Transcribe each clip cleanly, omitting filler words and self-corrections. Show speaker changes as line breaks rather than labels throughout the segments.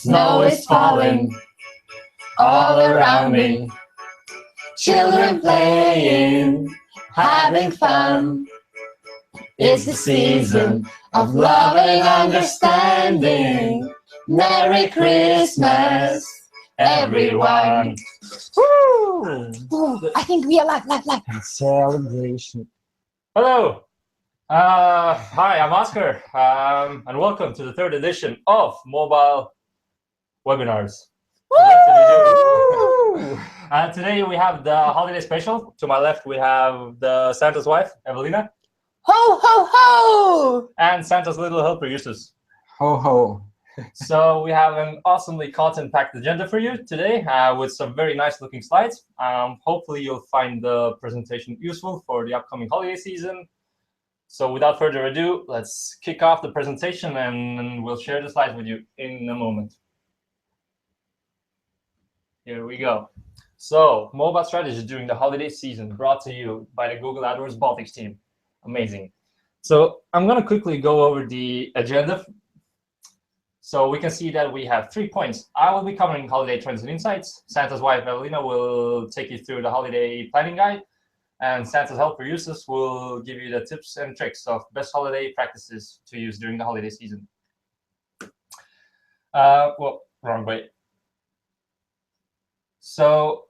Snow is falling all around me. Children playing, having fun. It's the season of love and understanding. Merry Christmas, everyone.
Woo!
I think we are live.
Celebration.
Hello. Hi, I'm Oscar, and welcome to the third edition of Mobile Webinars. Today we have the holiday special. To my left, we have the Santa's wife, Evelina.
Ho, ho, ho!
And Santa's little helper, Justus.
Ho, ho.
So we have an awesomely content-packed agenda for you today with some very nice-looking slides. Hopefully, you'll find the presentation useful for the upcoming holiday season. So without further ado, let's kick off the presentation and we'll share the slides with you in a moment. Here we go. So mobile strategy during the holiday season brought to you by the Google AdWords Baltics team. Amazing. So I'm going to quickly go over the agenda. So we can see that we have 3 points. I will be covering holiday trends and insights. Santa's wife, Evelina, will take you through the holiday planning guide. And Santa's helper, Justus, will give you the tips and tricks of best holiday practices to use during the holiday season. Well, wrong way. So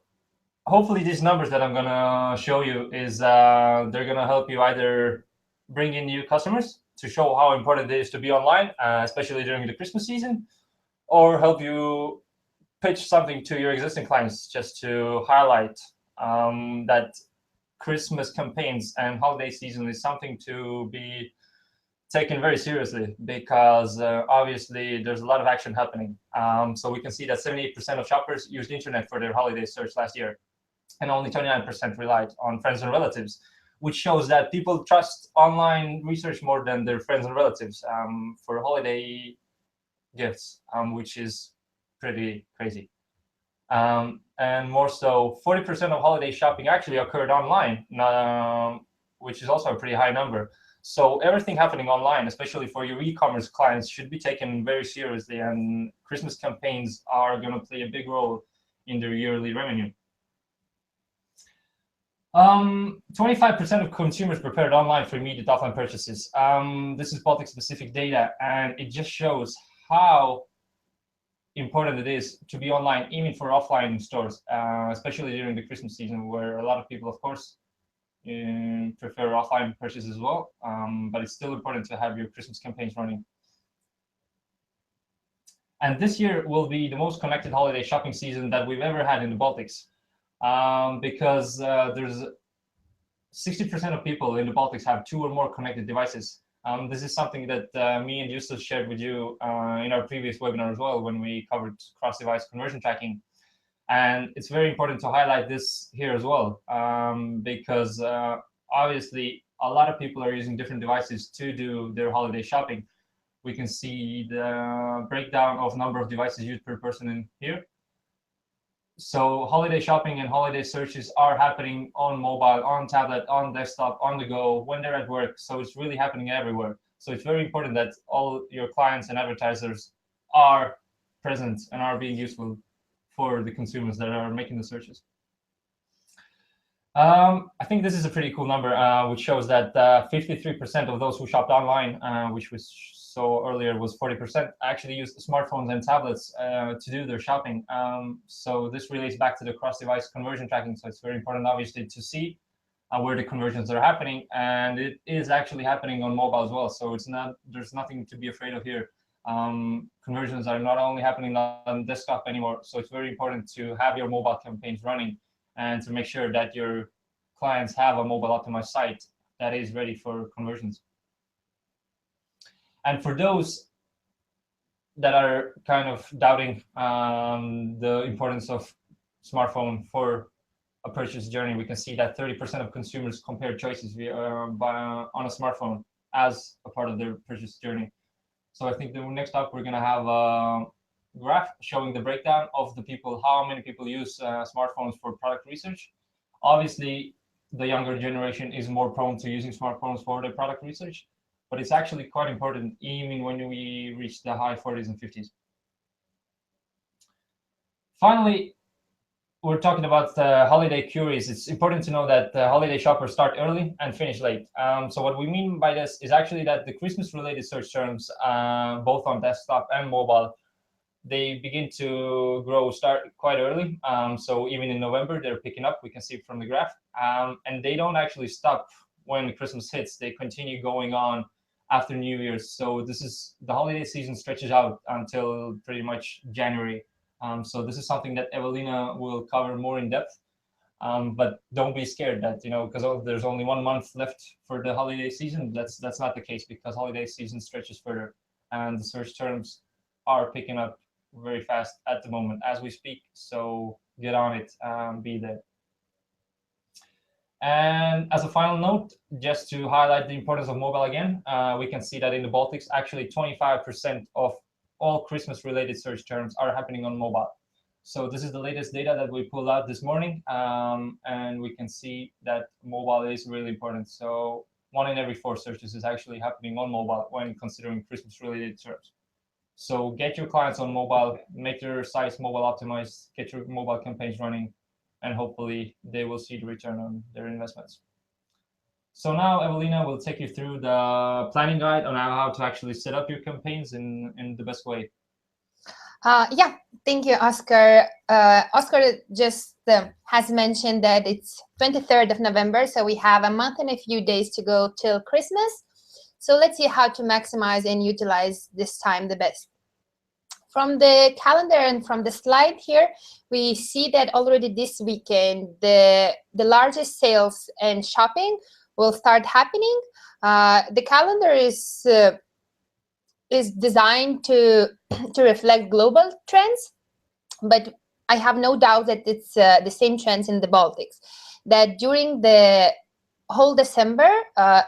hopefully these numbers that I'm going to show you is they're going to help you either bring in new customers to show how important it is to be online, especially during the Christmas season, or help you pitch something to your existing clients just to highlight that Christmas campaigns and holiday season is something to be taken very seriously because obviously there's a lot of action happening. So we can see that 78% of shoppers used the internet for their holiday search last year, and only 29% relied on friends and relatives, which shows that people trust online research more than their friends and relatives for holiday gifts, which is pretty crazy. And more so, 40% of holiday shopping actually occurred online, which is also a pretty high number. So everything happening online, especially for your e-commerce clients, should be taken very seriously, and Christmas campaigns are going to play a big role in their yearly revenue. 25% of consumers prepared online for immediate offline purchases. This is Baltic-specific data, and it just shows how important it is to be online, even for offline stores, especially during the Christmas season, where a lot of people, of course, prefer offline purchases as well. But it's still important to have your Christmas campaigns running. And this year will be the most connected holiday shopping season that we've ever had in the Baltics, because there's 60% of people in the Baltics have 2 or more connected devices. This is something that me and Justus shared with you in our previous webinar as well, when we covered cross-device conversion tracking. And it's very important to highlight this here as well, because obviously a lot of people are using different devices to do their holiday shopping. We can see the breakdown of number of devices used per person in here. So holiday shopping and holiday searches are happening on mobile, on tablet, on desktop, on the go, when they're at work. So it's really happening everywhere. So it's very important that all your clients and advertisers are present and are being useful for the consumers that are making the searches. I think this is a pretty cool number, which shows that 53% of those who shopped online, which was so earlier was 40%, actually used smartphones and tablets to do their shopping. So this relates back to the cross-device conversion tracking. So it's very important, obviously, to see where the conversions are happening, and it is actually happening on mobile as well. So it's not, there's nothing to be afraid of here. Conversions are not only happening on desktop anymore. So it's very important to have your mobile campaigns running and to make sure that your clients have a mobile optimized site that is ready for conversions. And for those that are kind of doubting the importance of smartphone for a purchase journey, we can see that 30% of consumers compare choices on a smartphone as a part of their purchase journey. So I think the next up, we're going to have a graph showing the breakdown of the people, how many people use smartphones for product research. Obviously, the younger generation is more prone to using smartphones for their product research, but it's actually quite important even when we reach the high 40s and 50s. Finally, we're talking about holiday queries. It's important to know that holiday shoppers start early and finish late. So what we mean by this is actually that the Christmas-related search terms, both on desktop and mobile, they begin to start quite early. So even in November, they're picking up. We can see from the graph. And they don't actually stop when Christmas hits. They continue going on after New Year's. So the holiday season stretches out until pretty much January. So this is something that Evelina will cover more in depth. But don't be scared that, because there's only 1 month left for the holiday season. That's not the case, because holiday season stretches further, and the search terms are picking up very fast at the moment as we speak. So get on it, be there. And as a final note, just to highlight the importance of mobile again, we can see that in the Baltics, actually 25% of all Christmas-related search terms are happening on mobile. So this is the latest data that we pulled out this morning, and we can see that mobile is really important. So 1 in every 4 searches is actually happening on mobile when considering Christmas-related terms. So get your clients on mobile, make your sites mobile optimized, get your mobile campaigns running, and hopefully they will see the return on their investments. So now Evelina will take you through the planning guide on how to actually set up your campaigns in the best way.
Yeah, thank you, Oscar. Oscar just has mentioned that it's 23rd of November, so we have a month and a few days to go till Christmas. So let's see how to maximize and utilize this time the best. From the calendar and from the slide here, we see that already this weekend, the largest sales and shopping will start happening. The calendar is designed to reflect global trends, but I have no doubt that it's the same trends in the Baltics. That during the whole December,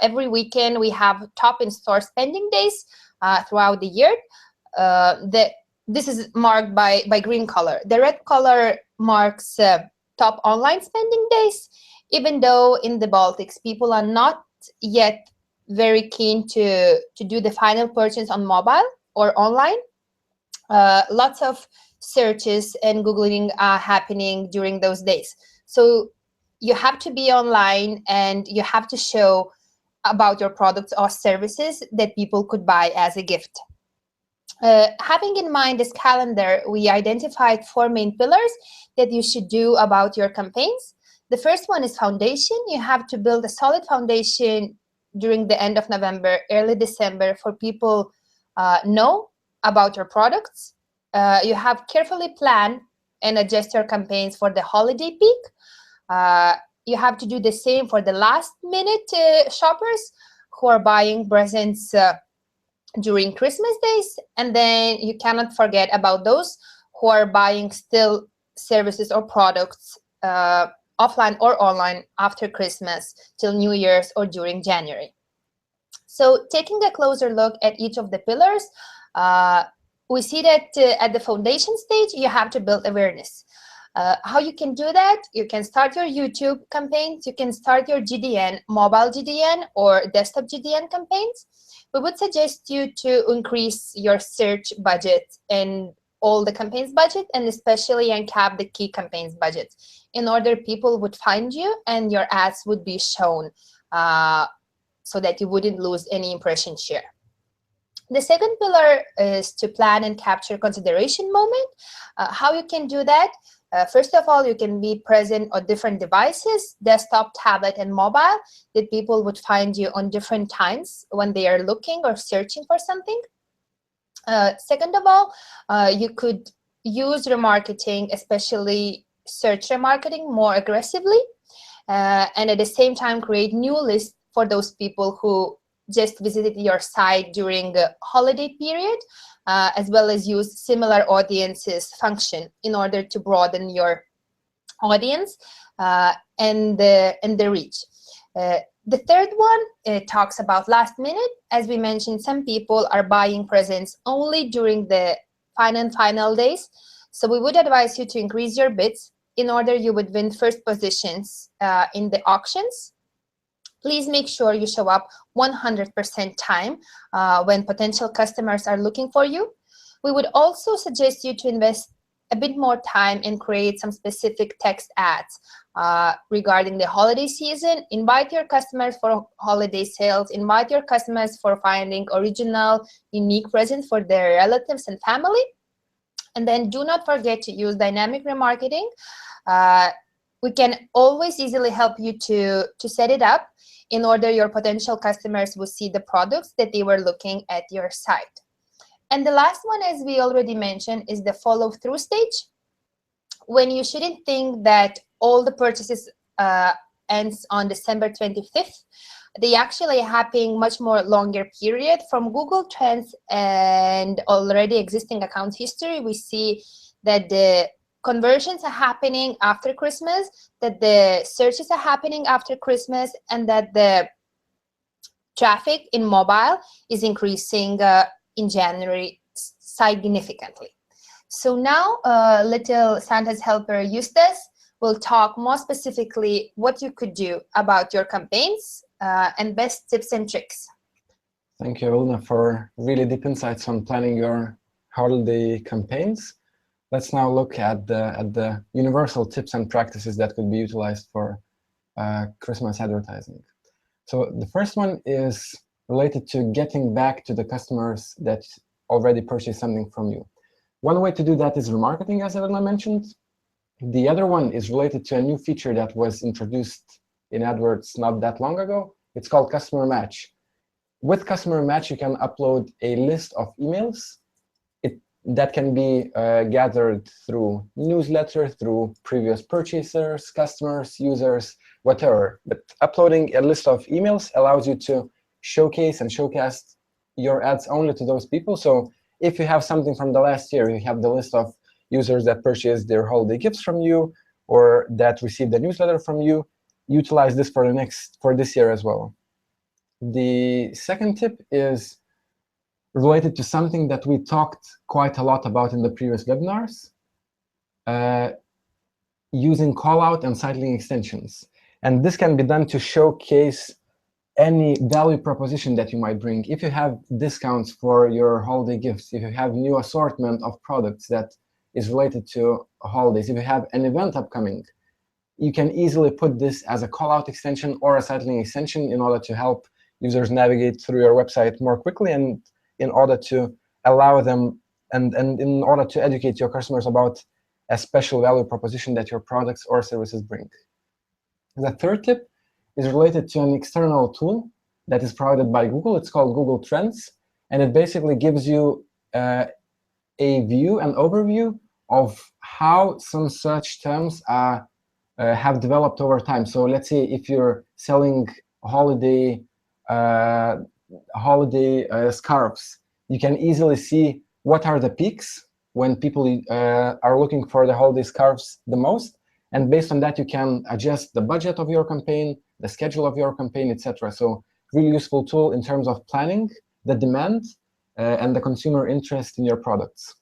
every weekend we have top in-store spending days throughout the year. This is marked by green color. The red color marks top online spending days, even though in the Baltics people are not yet very keen to do the final purchase on mobile or online. Lots of searches and Googling are happening during those days. So you have to be online and you have to show about your products or services that people could buy as a gift. Having in mind this calendar, we identified 4 main pillars that you should do about your campaigns. The first one is foundation. You have to build a solid foundation during the end of November, early December, for people know about your products. You have carefully plan and adjust your campaigns for the holiday peak. You have to do the same for the last minute shoppers who are buying presents during Christmas days. And then you cannot forget about those who are buying still services or products offline or online after Christmas till New Year's or during January. So taking a closer look at each of the pillars, we see that at the foundation stage, you have to build awareness. How you can do that? You can start your YouTube campaigns. You can start your GDN, mobile GDN or desktop GDN campaigns. We would suggest you to increase your search budget and all the campaigns budget, and especially uncap the key campaigns budget, in order people would find you and your ads would be shown so that you wouldn't lose any impression share. The second pillar is to plan and capture consideration moment. How you can do that? First of all, you can be present on different devices, desktop, tablet, and mobile, that people would find you on different times when they are looking or searching for something. Second of all, you could use remarketing, especially search remarketing, more aggressively, and at the same time create new lists for those people who just visited your site during the holiday period, as well as use similar audiences function in order to broaden your audience and the reach. The third one talks about last minute. As we mentioned, some people are buying presents only during the final days. So we would advise you to increase your bids in order you would win first positions in the auctions. Please make sure you show up 100% time when potential customers are looking for you. We would also suggest you to invest a bit more time and create some specific text ads regarding the holiday season. Invite your customers for holiday sales. Invite your customers for finding original, unique presents for their relatives and family. And then do not forget to use dynamic remarketing. We can always easily help you to set it up in order your potential customers will see the products that they were looking at your site. And the last one, as we already mentioned, is the follow-through stage, when you shouldn't think that all the purchases ends on December 25th. They actually happen much more longer period. From Google Trends and already existing account history, we see that the conversions are happening after Christmas, that the searches are happening after Christmas, and that the traffic in mobile is increasing in January significantly. So now little Santa's helper Eustace will talk more specifically what you could do about your campaigns and best tips and tricks.
Thank you, Elena, for really deep insights on planning your holiday campaigns. Let's now look at the universal tips and practices that could be utilized for Christmas advertising. So the first one is related to getting back to the customers that already purchased something from you. One way to do that is remarketing, as Elena mentioned. The other one is related to a new feature that was introduced in AdWords not that long ago. It's called Customer Match. With Customer Match, you can upload a list of emails that can be gathered through newsletter, through previous purchasers, customers, users, whatever. But uploading a list of emails allows you to showcase and showcast your ads only to those people. So if you have something from the last year, you have the list of users that purchased their holiday gifts from you or that received a newsletter from you, utilize this for this year as well. The second tip is related to something that we talked quite a lot about in the previous webinars, using callout and site link extensions. And this can be done to showcase any value proposition that you might bring. If you have discounts for your holiday gifts, if you have new assortment of products that is related to holidays, if you have an event upcoming, you can easily put this as a callout extension or a site link extension in order to help users navigate through your website more quickly, and in order to allow them and in order to educate your customers about a special value proposition that your products or services bring. The third tip is related to an external tool that is provided by Google. It's called Google Trends, and it basically gives you a view, an overview of how some search terms have developed over time. So let's say if you're selling holiday scarves, you can easily see what are the peaks when people are looking for the holiday scarves the most. And based on that, you can adjust the budget of your campaign, the schedule of your campaign, etc. So really useful tool in terms of planning the demand and the consumer interest in your products.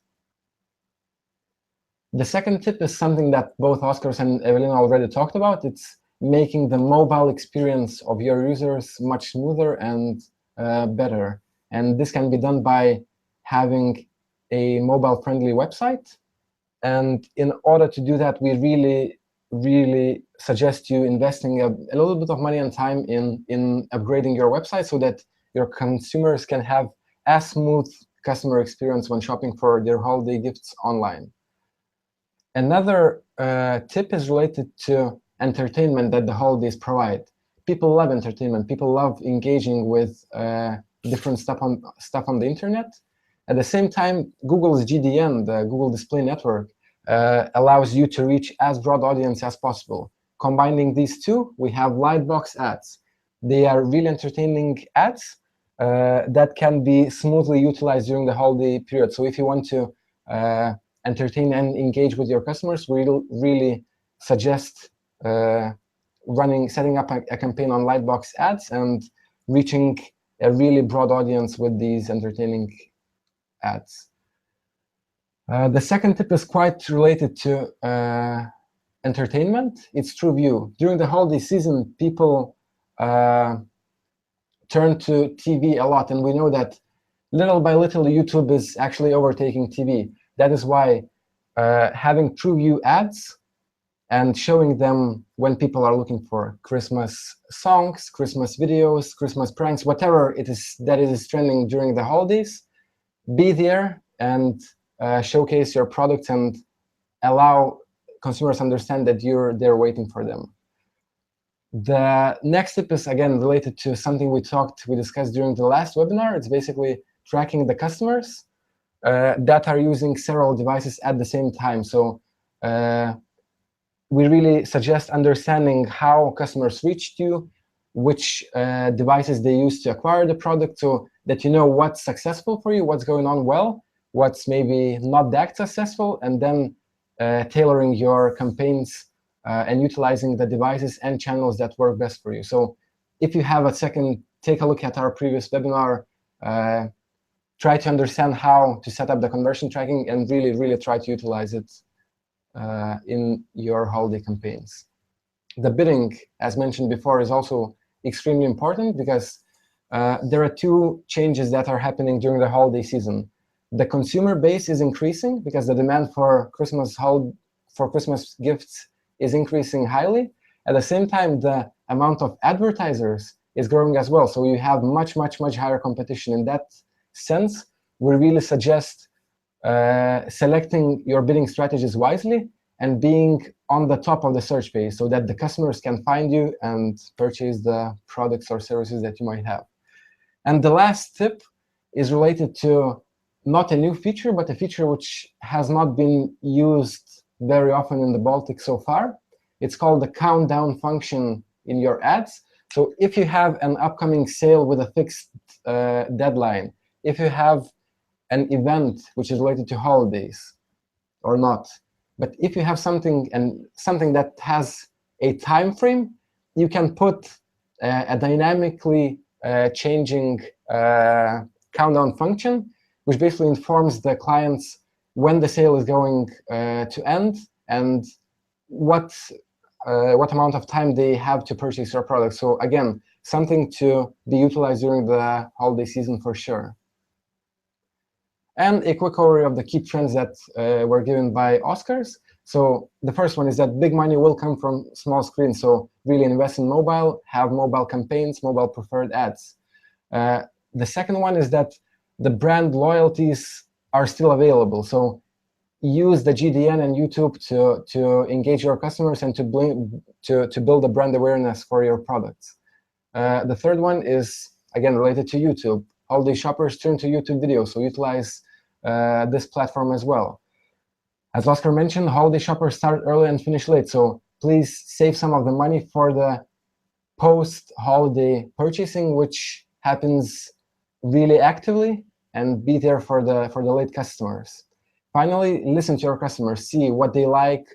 The second tip is something that both Oskars and Evelina already talked about. It's making the mobile experience of your users much smoother and better. And this can be done by having a mobile-friendly website. And in order to do that, we really suggest you investing a little bit of money and time in upgrading your website so that your consumers can have a smooth customer experience when shopping for their holiday gifts online. Another tip is related to entertainment that the holidays provide. People love entertainment. People love engaging with different stuff on the internet. At the same time, Google's GDN, the Google Display Network, allows you to reach as broad audience as possible. Combining these two, we have Lightbox ads. They are really entertaining ads that can be smoothly utilized during the holiday period. So if you want to entertain and engage with your customers, we really suggest setting up a campaign on Lightbox ads and reaching a really broad audience with these entertaining ads. The second tip is quite related to entertainment. It's TrueView. During the holiday season, people turn to TV a lot, and we know that little by little, YouTube is actually overtaking TV. That is why having true view ads and showing them when people are looking for Christmas songs, Christmas videos, Christmas pranks, whatever it is that is trending during the holidays. Be there and showcase your products and allow consumers understand that you're there waiting for them. The next tip is, again, related to something we discussed during the last webinar. It's basically tracking the customers that are using several devices at the same time. So we really suggest understanding how customers reached you, which devices they use to acquire the product, so that you know what's successful for you, what's going on well, what's maybe not that successful, and then tailoring your campaigns and utilizing the devices and channels that work best for you. So if you have a second, take a look at our previous webinar, try to understand how to set up the conversion tracking and really try to utilize it in your holiday campaigns. The bidding, as mentioned before, is also extremely important because there are two changes that are happening during the holiday season. The consumer base is increasing because the demand for Christmas gifts is increasing highly. At the same time, the amount of advertisers is growing as well. So you have much higher competition. In that sense, we really suggest selecting your bidding strategies wisely and being on the top of the search page so that the customers can find you and purchase the products or services that you might have. And the last tip is related to not a new feature, but a feature which has not been used very often in the Baltics so far. It's called the countdown function in your ads. So if you have an upcoming sale with a fixed deadline, if you have an event which is related to holidays or not, but if you have something that has a time frame, you can put a dynamically changing countdown function, which basically informs the clients when the sale is going to end and what amount of time they have to purchase your product. So again, something to be utilized during the holiday season for sure. And a quick overview of the key trends that were given by Oscars. So the first one is that big money will come from small screens. So really invest in mobile, have mobile campaigns, mobile preferred ads. The second one is that the brand loyalties are still available. So use the GDN and YouTube to engage your customers and to build a brand awareness for your products. The third one is, again, related to YouTube. Holiday shoppers turn to YouTube videos, so utilize this platform as well. As Oscar mentioned, holiday shoppers start early and finish late, so please save some of the money for the post-holiday purchasing, which happens really actively, and be there for the late customers. Finally, listen to your customers, see what they like,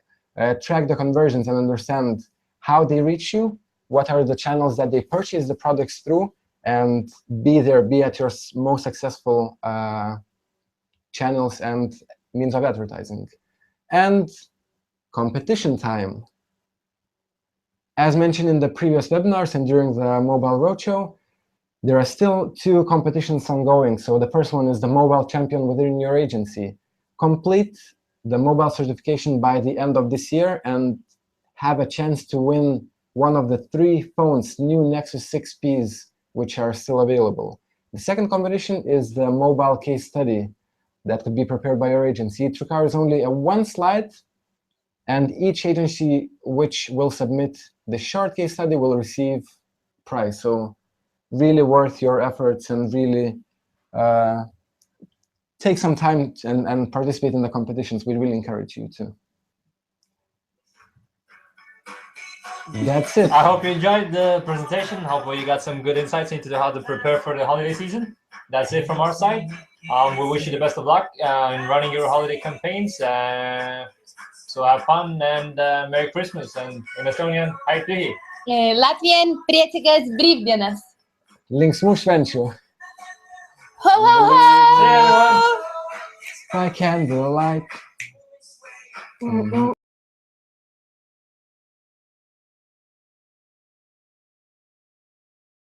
track the conversions and understand how they reach you, what are the channels that they purchase the products through, and be there, be at your most successful channels and means of advertising. And competition time. As mentioned in the previous webinars and during the Mobile Roadshow, there are still two competitions ongoing. So the first one is the Mobile Champion within your agency. Complete the mobile certification by the end of this year and have a chance to win one of the 3 phones, new Nexus 6Ps, which are still available. The second competition is the mobile case study that could be prepared by your agency. It requires only one slide, and each agency which will submit the short case study will receive prize. So really worth your efforts and really take some time and participate in the competitions. We really encourage you to. That's it.
I hope you enjoyed the presentation. Hopefully you got some good insights into how to prepare for the holiday season. That's it from our side. We wish you the best of luck in running your holiday campaigns. So have fun and Merry Christmas, and in Estonian, Hai Pühi.
Latvian, priecīgas brīvdienas.
Linksmų švenčių.
Ho, ho, ho!
See you, everyone.
By candlelight.